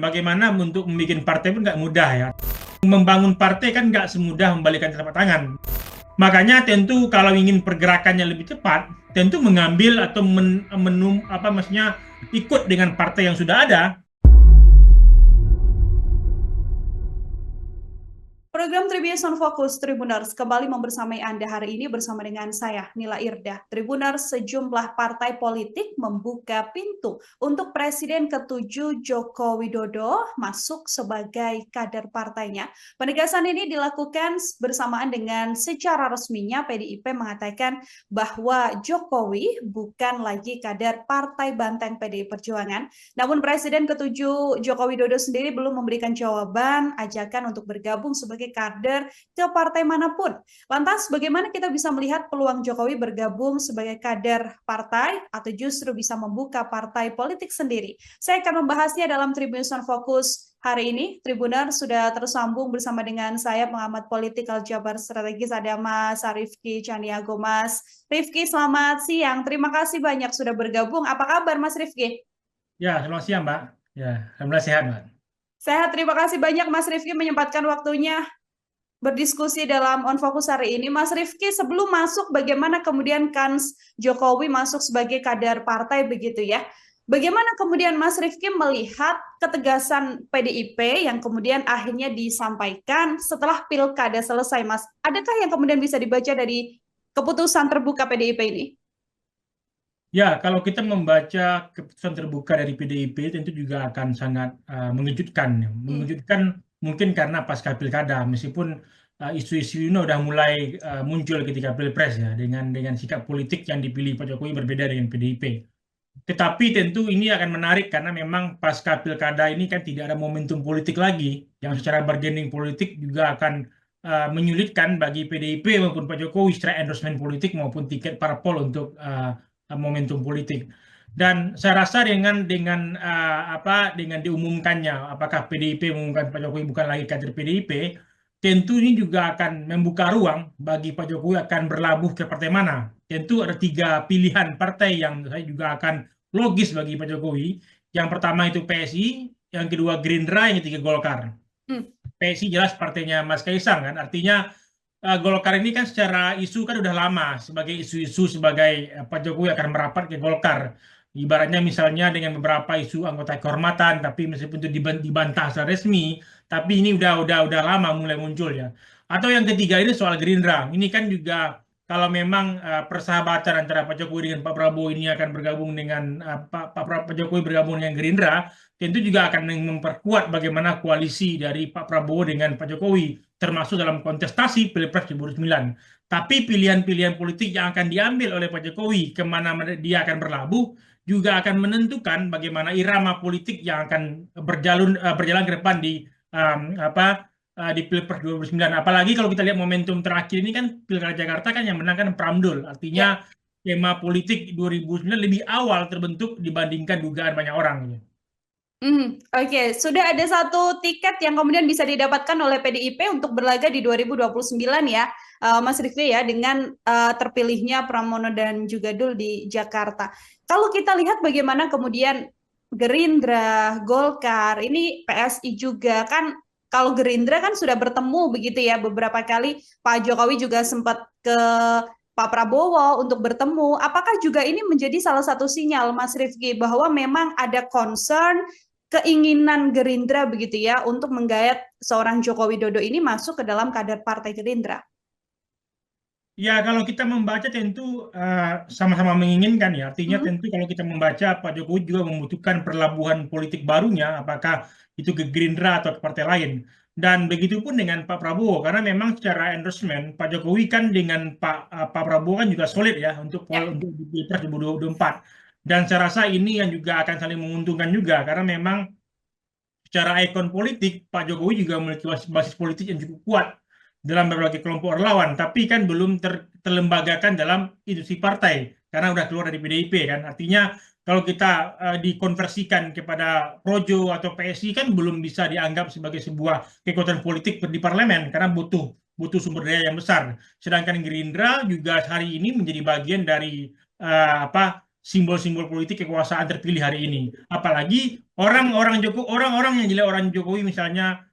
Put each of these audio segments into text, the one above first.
bagaimana untuk membuat partai pun nggak mudah ya. Membangun partai kan nggak semudah membalikan telapak tangan. Makanya tentu kalau ingin pergerakannya lebih cepat, tentu mengambil atau maksudnya ikut dengan partai yang sudah ada. Program Tribuners on Focus Tribuners kembali membersamai Anda hari ini bersama dengan saya, Nila Irdah. Tribuners, sejumlah partai politik membuka pintu untuk Presiden ke-7 Joko Widodo masuk sebagai kader partainya. Penegasan ini dilakukan bersamaan dengan secara resminya PDIP mengatakan bahwa Jokowi bukan lagi kader Partai Banteng PDI Perjuangan. Namun Presiden ke-7 Joko Widodo sendiri belum memberikan jawaban ajakan untuk bergabung sebagai kader ke partai manapun. Lantas bagaimana kita bisa melihat peluang Jokowi bergabung sebagai kader partai atau justru bisa membuka partai politik sendiri? Saya akan membahasnya dalam Tribuners on Focus hari ini. Tribuner sudah tersambung bersama dengan saya, pengamat politik Aljabar Strategis, ada Mas Rifki Caniago. Mas Rifki, selamat siang. Terima kasih banyak sudah bergabung. Apa kabar Mas Rifki? Ya, selamat siang, Mbak. Ya, alhamdulillah sehat, Mbak. Sehat, terima kasih banyak Mas Rifki menyempatkan waktunya berdiskusi dalam On Focus hari ini. Mas Rifki, sebelum masuk bagaimana kemudian kans Jokowi masuk sebagai kader partai begitu ya. Bagaimana kemudian Mas Rifki melihat ketegasan PDIP yang kemudian akhirnya disampaikan setelah pilkada selesai, Mas? Adakah yang kemudian bisa dibaca dari keputusan terbuka PDIP ini? Ya, kalau kita membaca keputusan terbuka dari PDIP tentu juga akan sangat mengejutkan. Mengejutkan mungkin karena pasca pilkada, meskipun isu-isu ini udah mulai muncul ketika pilpres ya, dengan sikap politik yang dipilih Pak Jokowi berbeda dengan PDIP. Tetapi tentu ini akan menarik karena memang pasca pilkada ini kan tidak ada momentum politik lagi, yang secara bargaining politik juga akan menyulitkan bagi PDIP maupun Pak Jokowi secara endorsement politik maupun tiket parpol untuk momentum politik. Dan saya rasa dengan diumumkannya apakah PDIP mengumumkan Pak Jokowi bukan lagi kader PDIP, tentu ini juga akan membuka ruang bagi Pak Jokowi akan berlabuh ke partai mana. Tentu ada 3 pilihan partai yang saya juga akan logis bagi Pak Jokowi. Yang pertama itu PSI, yang kedua Gerindra, yang ketiga Golkar. PSI jelas partainya Mas Kaisang kan, artinya Golkar ini kan secara isu kan udah lama sebagai isu-isu sebagai Pak Jokowi akan merapat ke Golkar. Ibaratnya misalnya dengan beberapa isu anggota kehormatan, tapi meskipun itu dibantah secara resmi, tapi ini udah lama mulai muncul ya. Atau yang ketiga ini soal Gerindra. Ini kan juga kalau memang persahabatan antara Pak Jokowi dengan Pak Prabowo ini akan bergabung dengan Pak Jokowi bergabung dengan Gerindra, tentu juga akan memperkuat bagaimana koalisi dari Pak Prabowo dengan Pak Jokowi, termasuk dalam kontestasi Pilpres 2009. Tapi pilihan-pilihan politik yang akan diambil oleh Pak Jokowi, kemana dia akan berlabuh, juga akan menentukan bagaimana irama politik yang akan berjalan ke depan di Pilpres 2009. Apalagi kalau kita lihat momentum terakhir ini kan Pilkada Jakarta kan yang menang kan Pramdul. Artinya skema politik 2009 lebih awal terbentuk dibandingkan dugaan banyak orang. Oke, sudah ada satu tiket yang kemudian bisa didapatkan oleh PDIP untuk berlaga di 2029 ya, Mas Rifki ya, dengan terpilihnya Pramono dan juga Dul di Jakarta. Kalau kita lihat bagaimana kemudian Gerindra, Golkar, ini PSI juga kan, kalau Gerindra kan sudah bertemu begitu ya beberapa kali, Pak Jokowi juga sempat ke Pak Prabowo untuk bertemu. Apakah juga ini menjadi salah satu sinyal, Mas Rifki, bahwa memang ada concern keinginan Gerindra begitu ya untuk menggayat seorang Joko Widodo ini masuk ke dalam kader Partai Gerindra? Ya, kalau kita membaca tentu sama-sama menginginkan ya. Artinya tentu kalau kita membaca Pak Jokowi juga membutuhkan perlabuhan politik barunya, apakah itu ke Gerindra atau ke partai lain. Dan begitu pun dengan Pak Prabowo, karena memang secara endorsement Pak Jokowi kan dengan Pak Prabowo kan juga solid ya untuk Pilpres 2024. Dan saya rasa ini yang juga akan saling menguntungkan juga, karena memang secara ikon politik Pak Jokowi juga memiliki basis politik yang cukup kuat dalam berbagai kelompok relawan, tapi kan belum terlembagakan dalam institusi partai karena udah keluar dari PDIP kan. Artinya kalau kita dikonversikan kepada Projo atau PSI kan belum bisa dianggap sebagai sebuah kekuatan politik di parlemen karena butuh sumber daya yang besar. Sedangkan Gerindra juga hari ini menjadi bagian dari simbol-simbol politik kekuasaan terpilih hari ini. Apalagi orang-orang yang jelek orang Jokowi misalnya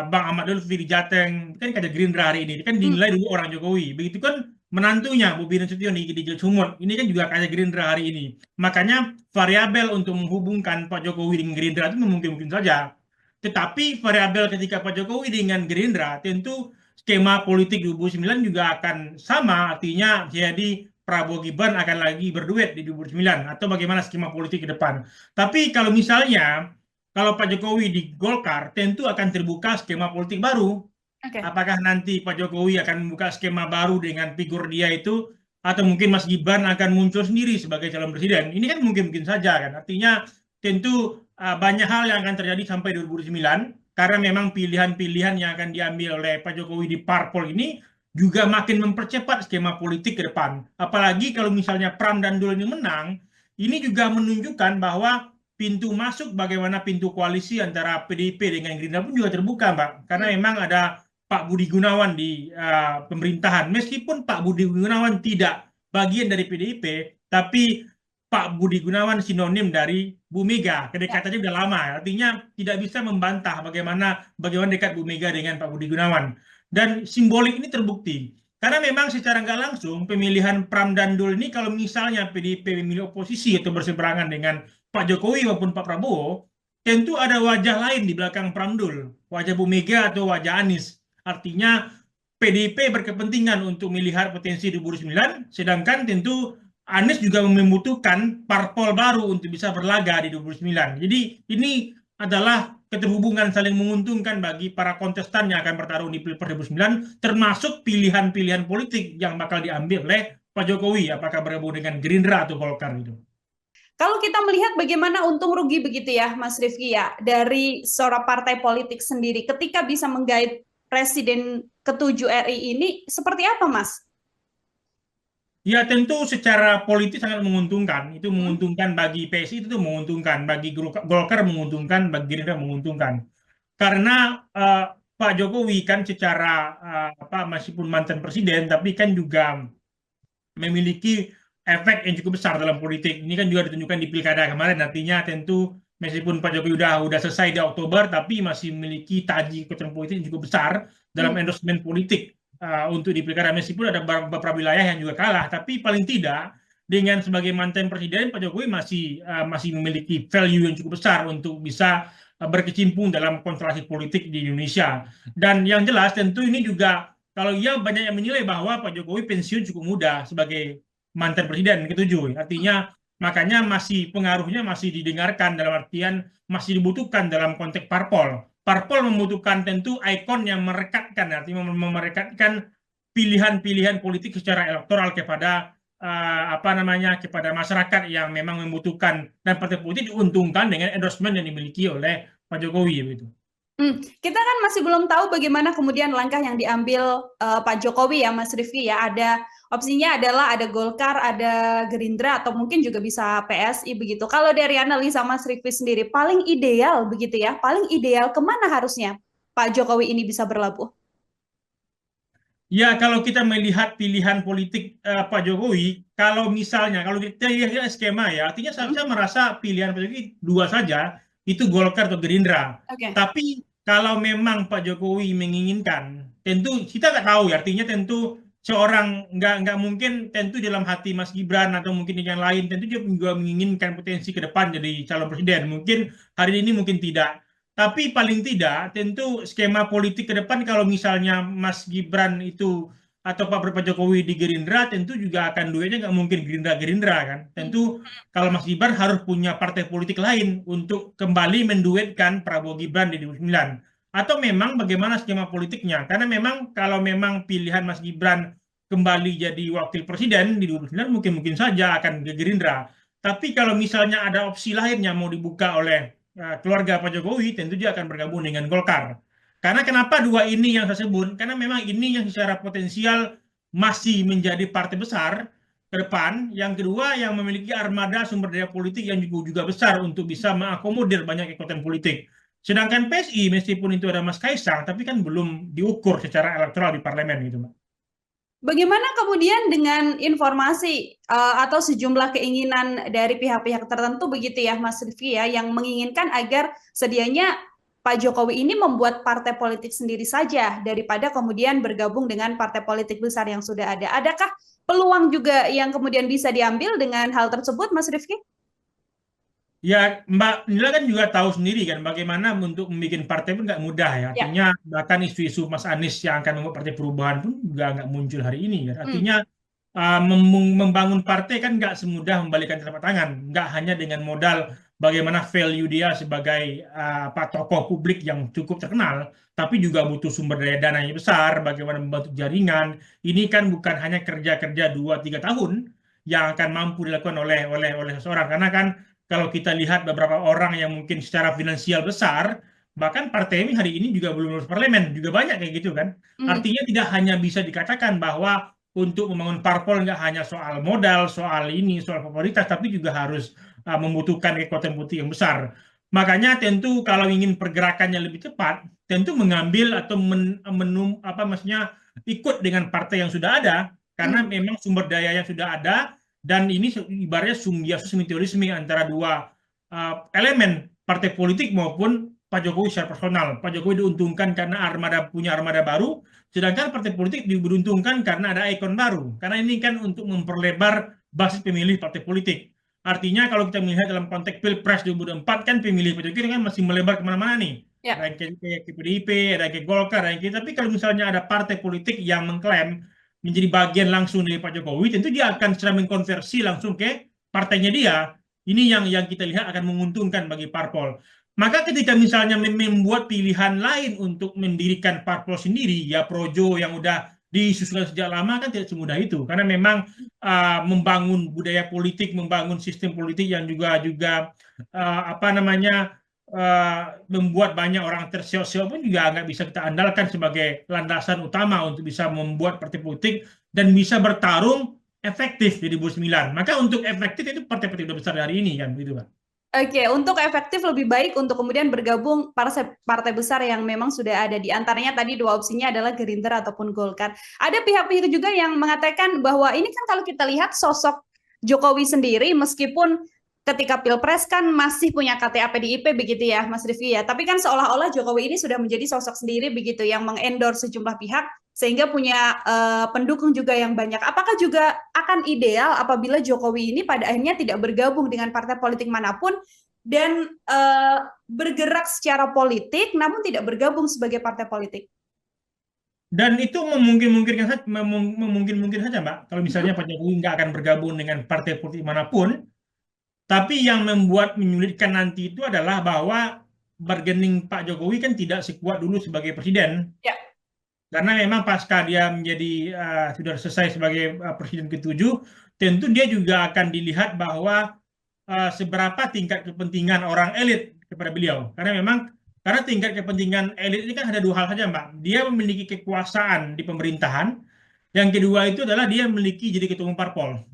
Bang Ahmad Lutfi di Jateng kan kader Gerindra hari ini kan Hmm. dinilai dulu orang Jokowi. Begitu kan menantunya Bobi Nasution di Sumut ini kan juga kader Gerindra hari ini. Makanya variabel untuk menghubungkan Pak Jokowi dengan Gerindra itu mungkin-mungkin saja. Tetapi variabel ketika Pak Jokowi dengan Gerindra tentu skema politik 2009 juga akan sama, artinya jadi Prabowo Gibran akan lagi berduet di 2009 atau bagaimana skema politik ke depan. Tapi kalau misalnya kalau Pak Jokowi di Golkar tentu akan terbuka skema politik baru. Oke. Apakah nanti Pak Jokowi akan membuka skema baru dengan figur dia itu atau mungkin Mas Gibran akan muncul sendiri sebagai calon presiden? Ini kan mungkin-mungkin saja kan. Artinya tentu banyak hal yang akan terjadi sampai 2009 karena memang pilihan-pilihan yang akan diambil oleh Pak Jokowi di parpol ini juga makin mempercepat skema politik ke depan. Apalagi kalau misalnya Pram dan Dul ini menang, ini juga menunjukkan bahwa pintu masuk bagaimana pintu koalisi antara PDIP dengan Gerindra pun juga terbuka, Mbak. Karena memang ada Pak Budi Gunawan di pemerintahan. Meskipun Pak Budi Gunawan tidak bagian dari PDIP, tapi Pak Budi Gunawan sinonim dari Bu Mega. Kedekatannya sudah lama. Artinya tidak bisa membantah bagaimana dekat Bu Mega dengan Pak Budi Gunawan. Dan simbolik ini terbukti. Karena memang secara nggak langsung pemilihan Pram dan Dul ini kalau misalnya PDIP memilih oposisi atau berseberangan dengan Pak Jokowi maupun Pak Prabowo, tentu ada wajah lain di belakang Pram Dul. Wajah Bu Mega atau wajah Anies. Artinya PDIP berkepentingan untuk melihat potensi 2009, sedangkan tentu Anies juga membutuhkan parpol baru untuk bisa berlaga di 2009. Jadi ini adalah keterhubungan saling menguntungkan bagi para kontestan yang akan bertarung di Pilpres 2009, termasuk pilihan-pilihan politik yang bakal diambil oleh Pak Jokowi, apakah bergabung dengan Gerindra atau Golkar itu. Kalau kita melihat bagaimana untung rugi begitu ya, Mas Rifki ya, dari seorang partai politik sendiri ketika bisa menggait Presiden ke-7 RI ini, seperti apa, Mas? Ya tentu secara politis sangat menguntungkan. Itu menguntungkan bagi PSI, itu menguntungkan. Bagi Golkar menguntungkan, bagi Gerindra menguntungkan. Karena Pak Jokowi kan secara meskipun mantan presiden, tapi kan juga memiliki efek yang cukup besar dalam politik. Ini kan juga ditunjukkan di pilkada kemarin. Artinya tentu meskipun Pak Jokowi udah selesai di Oktober, tapi masih memiliki taji kekuatan politik yang cukup besar dalam endorsement politik untuk di pilkada. Meskipun ada beberapa wilayah yang juga kalah, tapi paling tidak dengan sebagai mantan presiden Pak Jokowi masih memiliki value yang cukup besar untuk bisa berkecimpung dalam konstelasi politik di Indonesia. Dan yang jelas tentu ini juga kalau ia banyak yang menilai bahwa Pak Jokowi pensiun cukup muda sebagai mantan presiden ke-7. Artinya makanya pengaruhnya masih didengarkan dalam artian masih dibutuhkan dalam konteks parpol. Parpol membutuhkan tentu ikon yang merekatkan, artinya merekatkan pilihan-pilihan politik secara elektoral kepada kepada masyarakat yang memang membutuhkan, dan partai politik diuntungkan dengan endorsement yang dimiliki oleh Pak Jokowi begitu. Kita kan masih belum tahu bagaimana kemudian langkah yang diambil Pak Jokowi ya, Mas Rifki ya. Ada opsinya adalah ada Golkar, ada Gerindra, atau mungkin juga bisa PSI begitu. Kalau dari analisa Mas Rifki sendiri, paling ideal begitu ya, paling ideal kemana harusnya Pak Jokowi ini bisa berlabuh? Ya, kalau kita melihat pilihan politik Pak Jokowi, kalau kita lihat skema ya, artinya saya merasa pilihan Pak Jokowi dua saja, itu Golkar atau Gerindra. Tapi kalau memang Pak Jokowi menginginkan, tentu kita nggak tahu ya, artinya tentu seorang nggak mungkin tentu dalam hati Mas Gibran atau mungkin yang lain, tentu dia juga menginginkan potensi ke depan jadi calon presiden. Mungkin hari ini mungkin tidak. Tapi paling tidak tentu skema politik ke depan kalau misalnya Mas Gibran itu atau Pak Jokowi di Gerindra tentu juga akan duetnya nggak mungkin Gerindra kan. Tentu kalau Mas Gibran harus punya partai politik lain untuk kembali menduetkan Prabowo Gibran di 2009. Atau memang bagaimana skema politiknya. Karena memang kalau memang pilihan Mas Gibran kembali jadi wakil presiden di 2009 mungkin saja akan ke Gerindra. Tapi kalau misalnya ada opsi lain yang mau dibuka oleh keluarga Pak Jokowi, tentu dia akan bergabung dengan Golkar. Karena kenapa dua ini yang saya sebut? Karena memang ini yang secara potensial masih menjadi partai besar ke depan. Yang kedua yang memiliki armada sumber daya politik yang juga besar untuk bisa mengakomodir banyak kekuatan politik. Sedangkan PSI meskipun itu ada Mas Kaisang, tapi kan belum diukur secara elektoral di parlemen gitu, Mbak. Bagaimana kemudian dengan informasi atau sejumlah keinginan dari pihak-pihak tertentu begitu ya Mas Rifki ya, yang menginginkan agar sedianya Pak Jokowi ini membuat partai politik sendiri saja daripada kemudian bergabung dengan partai politik besar yang sudah ada. Adakah peluang juga yang kemudian bisa diambil dengan hal tersebut, Mas Rifki? Ya, Mbak Nila kan juga tahu sendiri kan bagaimana untuk membuat partai pun nggak mudah ya. Ya. Artinya bahkan isu-isu Mas Anies yang akan membuat partai perubahan pun juga nggak muncul hari ini kan. Artinya membangun partai kan nggak semudah membalikan telapak tangan. Nggak hanya dengan modal bagaimana value dia sebagai tokoh publik yang cukup terkenal, tapi juga butuh sumber daya dana yang besar, bagaimana membantu jaringan. Ini kan bukan hanya kerja-kerja 2-3 tahun yang akan mampu dilakukan oleh seseorang. Karena kan kalau kita lihat beberapa orang yang mungkin secara finansial besar, bahkan partai ini hari ini juga belum lulus parlemen, juga banyak kayak gitu kan. Artinya tidak hanya bisa dikatakan bahwa untuk membangun parpol nggak hanya soal modal, soal ini, soal popularitas, tapi juga harus membutuhkan kekuatan politik yang besar. Makanya tentu kalau ingin pergerakannya lebih cepat, tentu mengambil atau maksudnya ikut dengan partai yang sudah ada, karena memang sumber daya yang sudah ada dan ini ibaratnya simbiosis mutualisme antara dua elemen partai politik maupun Pak Jokowi secara personal. Pak Jokowi diuntungkan karena punya armada baru, sedangkan partai politik diuntungkan karena ada ikon baru. Karena ini kan untuk memperlebar basis pemilih partai politik. Artinya kalau kita melihat dalam konteks Pilpres 2024 kan pemilih Pak Jokowi kan masih melebar kemana-mana nih. Ya. Ada yang ke PDIP, ada yang ke Golkar, ada yang ke, tapi kalau misalnya ada partai politik yang mengklaim menjadi bagian langsung dari Pak Jokowi, tentu dia akan secara mengkonversi langsung ke partainya dia. Ini yang kita lihat akan menguntungkan bagi parpol. Maka ketika misalnya membuat pilihan lain untuk mendirikan parpol sendiri, ya projo yang udah disusulkan sejak lama kan tidak semudah itu. Karena memang membangun budaya politik, membangun sistem politik yang juga membuat banyak orang terseok-seok pun juga nggak bisa kita andalkan sebagai landasan utama untuk bisa membuat partai politik dan bisa bertarung efektif di 2009. Maka untuk efektif itu partai-partai besar hari ini kan begitu Pak. Oke, untuk efektif lebih baik untuk kemudian bergabung partai besar yang memang sudah ada. Di antaranya tadi dua opsinya adalah Gerindra ataupun Golkar. Ada pihak-pihak juga yang mengatakan bahwa ini kan kalau kita lihat sosok Jokowi sendiri meskipun ketika Pilpres kan masih punya KTA PDIP begitu ya Mas Rifki ya. Tapi kan seolah-olah Jokowi ini sudah menjadi sosok sendiri begitu yang mengendorse sejumlah pihak sehingga punya pendukung juga yang banyak. Apakah juga akan ideal apabila Jokowi ini pada akhirnya tidak bergabung dengan partai politik manapun dan bergerak secara politik namun tidak bergabung sebagai partai politik? Dan itu memungkinkan saja Mbak. Kalau misalnya Pak Jokowi nggak akan bergabung dengan partai politik manapun, tapi yang membuat menyulitkan nanti itu adalah bahwa bargaining Pak Jokowi kan tidak sekuat dulu sebagai presiden. Ya. Karena memang pasca dia menjadi sudah selesai sebagai presiden ke-7, tentu dia juga akan dilihat bahwa seberapa tingkat kepentingan orang elit kepada beliau. Karena tingkat kepentingan elit ini kan ada dua hal saja, Mbak. Dia memiliki kekuasaan di pemerintahan. Yang kedua itu adalah dia memiliki jadi ketua umum parpol.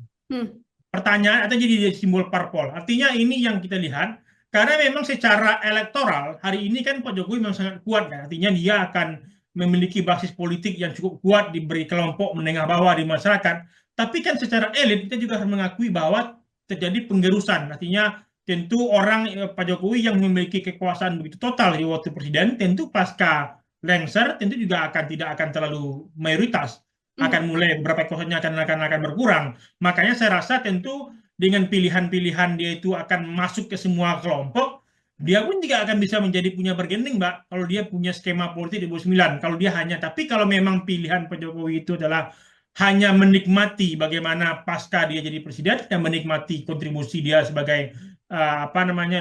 Pertanyaan atau jadi simbol parpol. Artinya ini yang kita lihat. Karena memang secara elektoral hari ini kan Pak Jokowi memang sangat kuat. Kan? Artinya dia akan memiliki basis politik yang cukup kuat diberi kelompok menengah bawah di masyarakat. Tapi kan secara elit kita juga harus mengakui bahwa terjadi penggerusan. Artinya tentu orang Pak Jokowi yang memiliki kekuasaan begitu total di waktu presiden, tentu pasca lengser tentu juga tidak akan terlalu mayoritas. Akan mulai beberapa kekuasaannya akan berkurang. Makanya saya rasa tentu dengan pilihan-pilihan dia itu akan masuk ke semua kelompok, dia pun juga akan bisa menjadi punya bargaining, Mbak. Kalau dia punya skema politik di 2009. Kalau dia tapi kalau memang pilihan Pak Jokowi itu adalah hanya menikmati bagaimana pasca dia jadi presiden dan menikmati kontribusi dia sebagai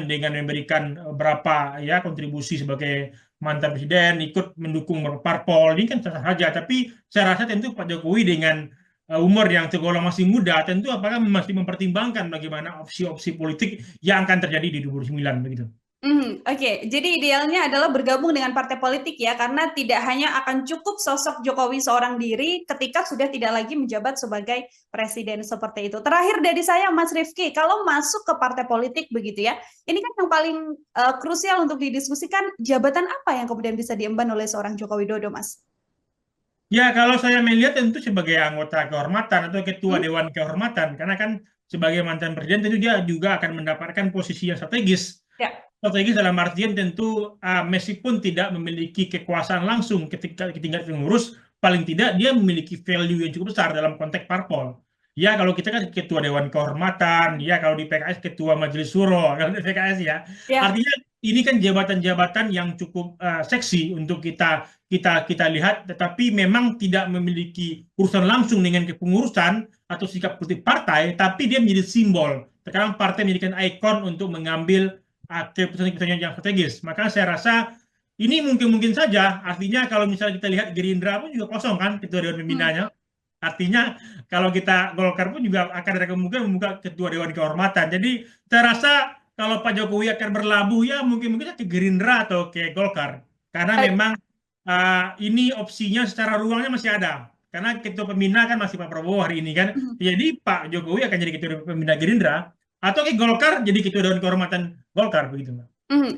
dengan memberikan berapa ya kontribusi sebagai mantan presiden, ikut mendukung parpol, ini kan sah saja. Tapi saya rasa tentu Pak Jokowi dengan umur yang tergolong masih muda, tentu apakah masih mempertimbangkan bagaimana opsi-opsi politik yang akan terjadi di 2009 begitu. Oke, jadi idealnya adalah bergabung dengan partai politik ya, karena tidak hanya akan cukup sosok Jokowi seorang diri ketika sudah tidak lagi menjabat sebagai presiden seperti itu. Terakhir dari saya, Mas Rifki, kalau masuk ke partai politik begitu ya, ini kan yang paling krusial untuk didiskusikan, jabatan apa yang kemudian bisa diemban oleh seorang Joko Widodo, Mas? Ya, kalau saya melihat tentu sebagai anggota kehormatan atau ketua Hmm? Dewan Kehormatan, karena kan sebagai mantan presiden tentu dia juga akan mendapatkan posisi yang strategis. Ya. Strategis dalam artian tentu meskipun tidak memiliki kekuasaan langsung ketika tingkat pengurus, paling tidak dia memiliki value yang cukup besar dalam konteks parpol. Ya, kalau kita kan ketua Dewan Kehormatan, ya kalau di PKS ketua Majelis Suro, kalau di PKS ya. Ya. Artinya ini kan jabatan-jabatan yang cukup seksi untuk kita lihat, tetapi memang tidak memiliki urusan langsung dengan kepengurusan atau sikap politik partai, tapi dia menjadi simbol. Sekarang partai menjadikan ikon untuk mengambil keputusan-keputusan yang strategis. Maka saya rasa ini mungkin-mungkin saja. Artinya kalau misalnya kita lihat Gerindra pun juga kosong kan ketua Dewan Hmm. Pembinanya. Artinya kalau kita Golkar pun juga akan ada kemungkinan membuka ketua Dewan Kehormatan. Jadi saya rasa kalau Pak Jokowi akan berlabuh ya mungkin-mungkin ke Gerindra atau ke Golkar. Karena Eh, memang ini opsinya secara ruangnya masih ada. Karena ketua pembina kan masih Pak Prabowo hari ini kan. hmm. Jadi Pak Jokowi akan jadi ketua pembina Gerindra atau ke Golkar jadi ketua Dewan Kehormatan Golkar begitu Mbak.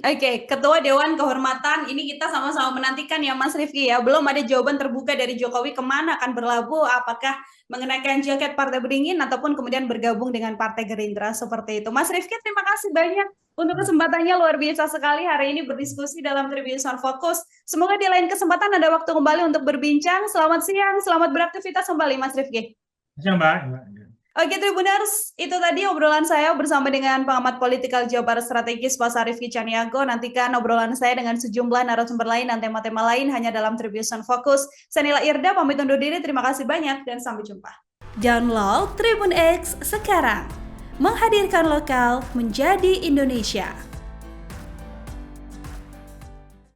Oke, Ketua Dewan Kehormatan, ini kita sama-sama menantikan ya Mas Rifki ya. Belum ada jawaban terbuka dari Jokowi kemana akan berlabuh, apakah mengenakan jaket Partai Beringin ataupun kemudian bergabung dengan Partai Gerindra seperti itu. Mas Rifki, terima kasih banyak untuk kesempatannya, luar biasa sekali hari ini berdiskusi dalam Tribun Sound Focus. Semoga di lain kesempatan ada waktu kembali untuk berbincang. Selamat siang, selamat beraktivitas kembali Mas Rifki. Ya, Mbak. Oke Tribuners, itu tadi obrolan saya bersama dengan pengamat politikal Jabar strategis Pak Rifki Caniago. Nantikan obrolan saya dengan sejumlah narasumber lain dan tema-tema lain hanya dalam Tribun Sound Focus. Saya Nila Irda, pamit undur diri. Terima kasih banyak dan sampai jumpa. Download Tribun X sekarang. Menghadirkan lokal menjadi Indonesia.